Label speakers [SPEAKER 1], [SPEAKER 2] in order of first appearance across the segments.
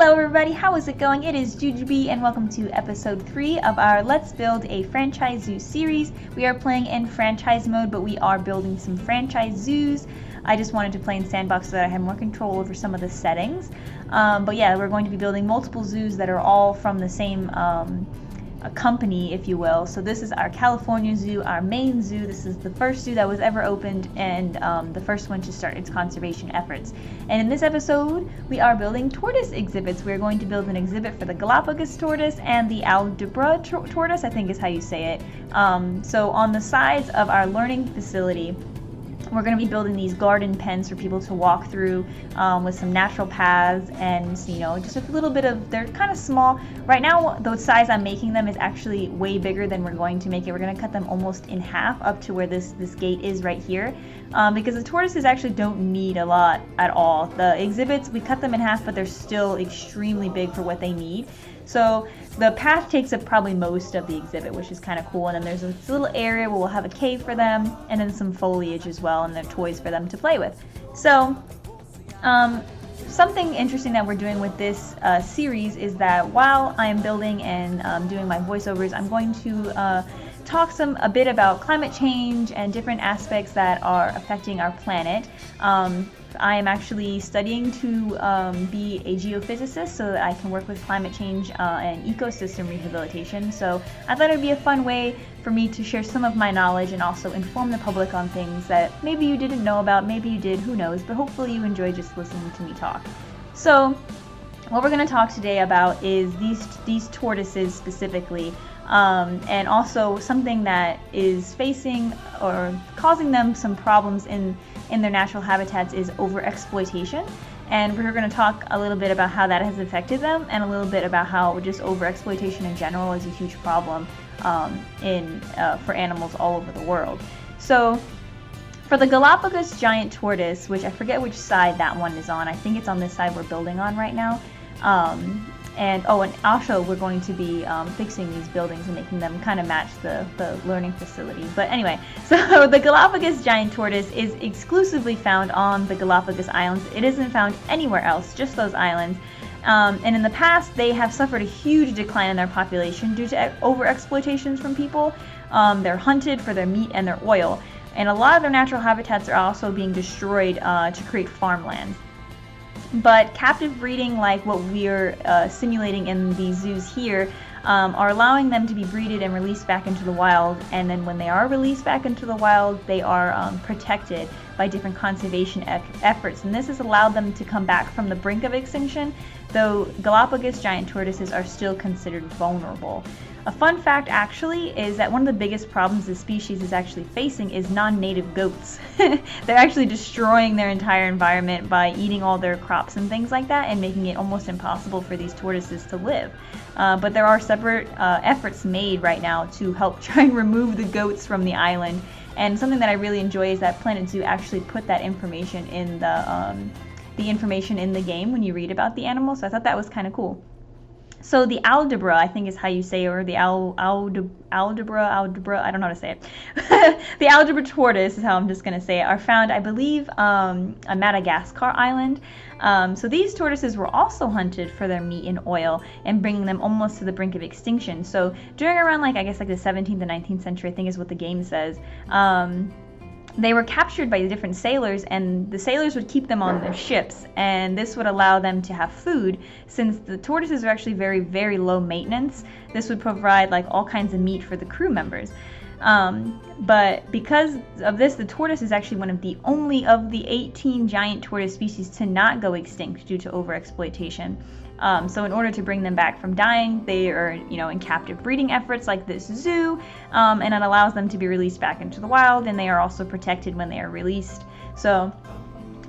[SPEAKER 1] Hello everybody, how is it going? It is JewJuBee and welcome to episode 3 of our Let's Build a Franchise Zoo series. We are playing in franchise mode, but we are building some franchise zoos. I just wanted to play in Sandbox so that I had more control over some of the settings. But yeah, we're going to be building multiple zoos that are all from the same a company, if you will. So this is our California zoo, our main zoo. This is the first zoo that was ever opened and the first one to start its conservation efforts. And in this episode, we are building tortoise exhibits. We're going to build an exhibit for the Galapagos tortoise and the Adobe tortoise, I think is how you say it. So on the sides of our learning facility, we're going to be building these garden pens for people to walk through with some natural paths and, you know, just a little bit of, they're kind of small. Right now, the size I'm making them is actually way bigger than we're going to make it. We're going to cut them almost in half up to where this gate is right here because the tortoises actually don't need a lot at all. The exhibits, we cut them in half, but they're still extremely big for what they need. So the path takes up probably most of the exhibit, which is kind of cool. And then there's this little area where we'll have a cave for them and then some foliage as well and their toys for them to play with. So something interesting that we're doing with this series is that while I'm building and doing my voiceovers, I'm going to talk a bit about climate change and different aspects that are affecting our planet. I am actually studying to be a geophysicist so that I can work with climate change and ecosystem rehabilitation. So I thought it would be a fun way for me to share some of my knowledge and also inform the public on things that maybe you didn't know about, maybe you did, who knows, but hopefully you enjoy just listening to me talk. So what we're going to talk today about is these tortoises specifically. And also something that is facing or causing them some problems in their natural habitats is overexploitation. And we're going to talk a little bit about how that has affected them and a little bit about how just overexploitation in general is a huge problem for animals all over the world. So for the Galapagos giant tortoise, which I forget which side that one is on, I think it's on this side we're building on right now. And also we're going to be fixing these buildings and making them kind of match the learning facility. But anyway, so the Galapagos giant tortoise is exclusively found on the Galapagos Islands. It isn't found anywhere else, just those islands. And in the past, they have suffered a huge decline in their population due to overexploitations from people. They're hunted for their meat and their oil. And a lot of their natural habitats are also being destroyed to create farmlands. But captive breeding, like what we're simulating in these zoos here, are allowing them to be breeded and released back into the wild. And then when they are released back into the wild, they are protected by different conservation efforts. And this has allowed them to come back from the brink of extinction, though Galapagos giant tortoises are still considered vulnerable. A fun fact actually is that one of the biggest problems the species is actually facing is non-native goats. They're actually destroying their entire environment by eating all their crops and things like that and making it almost impossible for these tortoises to live. But there are separate efforts made right now to help try and remove the goats from the island. And something that I really enjoy is that Planet Zoo actually put that information in the information in the game when you read about the animals. So I thought that was kind of cool. So the Aldabra, I think is how you say it, or the Aldabra, I don't know how to say it. The Aldabra tortoise is how I'm just going to say it, are found, I believe, on Madagascar island. So these tortoises were also hunted for their meat and oil and bringing them almost to the brink of extinction. So during around the 17th and 19th century, I think is what the game says, they were captured by the different sailors, and the sailors would keep them on their ships, and this would allow them to have food. Since the tortoises are actually very, very low maintenance, this would provide all kinds of meat for the crew members. But because of this, the tortoise is actually one of the only of the 18 giant tortoise species to not go extinct due to overexploitation. So in order to bring them back from dying, they are, in captive breeding efforts like this zoo, and it allows them to be released back into the wild, and they are also protected when they are released. So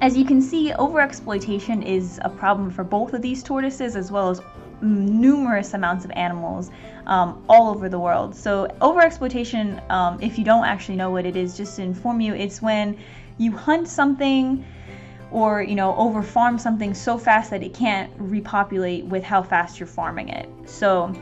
[SPEAKER 1] as you can see, overexploitation is a problem for both of these tortoises as well as numerous amounts of animals all over the world. So overexploitation, if you don't actually know what it is, just to inform you, it's when you hunt something or over farm something so fast that it can't repopulate with how fast you're farming it. So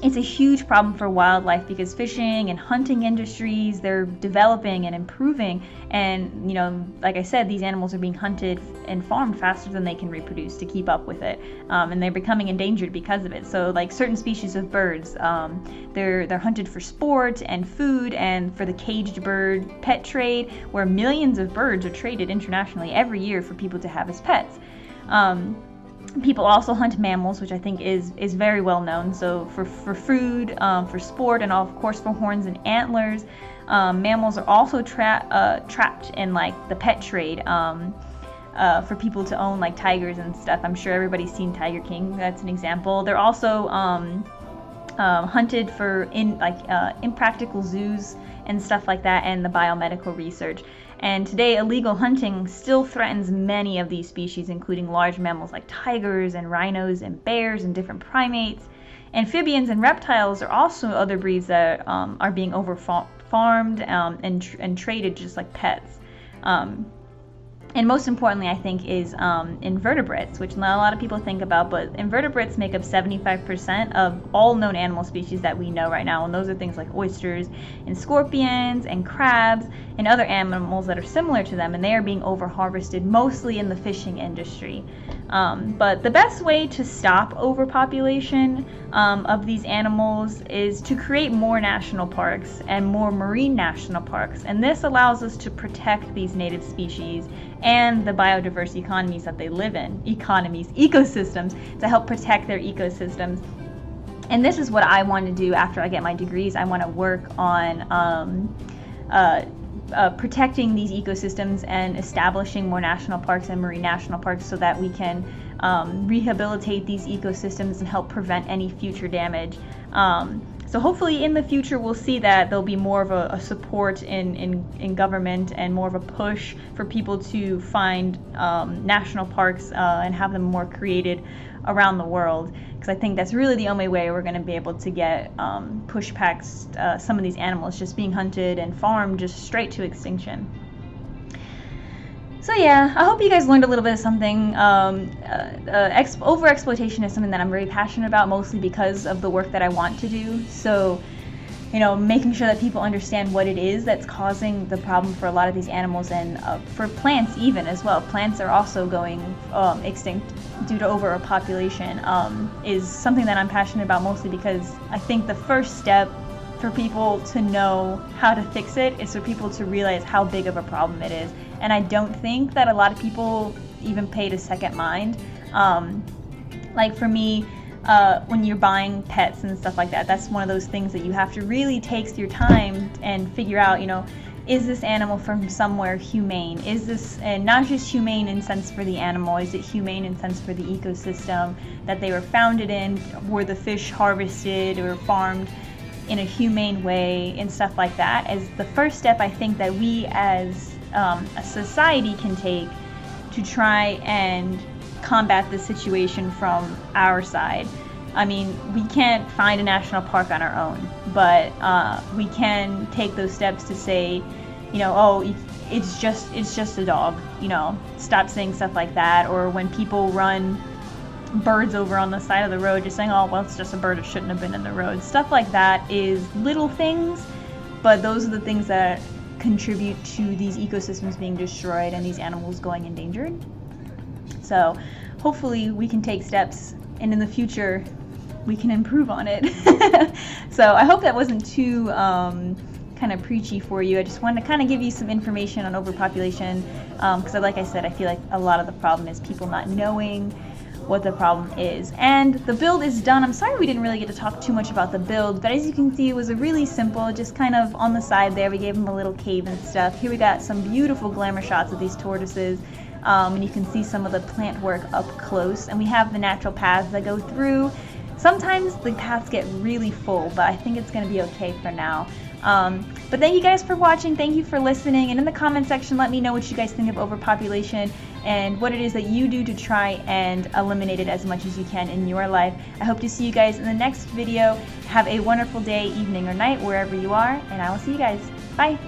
[SPEAKER 1] it's a huge problem for wildlife because fishing and hunting industries, they're developing and improving, and you know, like I said, these animals are being hunted and farmed faster than they can reproduce to keep up with it, and they're becoming endangered because of it. So like certain species of birds, they're hunted for sport and food and for the caged bird pet trade, where millions of birds are traded internationally every year for people to have as pets. People also hunt mammals, which I think is very well known. So for food, for sport, and of course for horns and antlers. Mammals are also trapped in like the pet trade for people to own, like tigers and stuff. I'm sure everybody's seen Tiger King. That's an example. They're also hunted for impractical zoos and stuff like that, and the biomedical research. And today, illegal hunting still threatens many of these species, including large mammals like tigers and rhinos and bears and different primates. Amphibians and reptiles are also other breeds that are being farmed and traded just like pets. And most importantly, I think, is invertebrates, which not a lot of people think about, but invertebrates make up 75% of all known animal species that we know right now. And those are things like oysters and scorpions and crabs and other animals that are similar to them, and they are being over-harvested mostly in the fishing industry. But the best way to stop overpopulation of these animals is to create more national parks and more marine national parks. And this allows us to protect these native species and the biodiverse economies that they live in, ecosystems, to help protect their ecosystems. And this is what I want to do after I get my degrees. I want to work on protecting these ecosystems and establishing more national parks and marine national parks so that we can rehabilitate these ecosystems and help prevent any future damage. So hopefully in the future we'll see that there'll be more of a support in government and more of a push for people to find national parks and have them more created around the world, because I think that's really the only way we're going to be able to get push past some of these animals just being hunted and farmed just straight to extinction. So yeah, I hope you guys learned a little bit of something. Overexploitation is something that I'm very passionate about, mostly because of the work that I want to do. So, you know, making sure that people understand what it is that's causing the problem for a lot of these animals, and for plants even as well. Plants are also going extinct due to overpopulation, is something that I'm passionate about, mostly because I think the first step for people to know how to fix it is for people to realize how big of a problem it is. And I don't think that a lot of people even paid a second mind. Like for me, when you're buying pets and stuff like that, that's one of those things that you have to really take your time and figure out, you know, is this animal from somewhere humane? Is this, and not just humane in sense for the animal, is it humane in sense for the ecosystem that they were founded in? Were the fish harvested or farmed in a humane way and stuff like that? As the first step, I think that we as a society can take to try and combat this situation from our side. I mean, we can't find a national park on our own, but we can take those steps to say, you know, oh, it's just a dog, you know, stop saying stuff like that. Or when people run birds over on the side of the road, just saying, oh, well, it's just a bird, it shouldn't have been in the road. Stuff like that is little things, but those are the things that contribute to these ecosystems being destroyed and these animals going endangered. So hopefully we can take steps, and in the future we can improve on it. So I hope that wasn't too kind of preachy for you. I just wanted to kind of give you some information on overpopulation, because like I said, I feel like a lot of the problem is people not knowing what the problem is. And the build is done. I'm sorry we didn't really get to talk too much about the build, but as you can see, it was a really simple, just kind of on the side there, we gave them a little cave and stuff. Here we got some beautiful glamour shots of these tortoises, and you can see some of the plant work up close, and we have the natural paths that go through. Sometimes the paths get really full, but I think it's going to be okay for now. But thank you guys for watching, thank you for listening, and in the comment section let me know what you guys think of overpopulation and what it is that you do to try and eliminate it as much as you can in your life. I hope to see you guys in the next video. Have a wonderful day, evening, or night, wherever you are, and I will see you guys. Bye!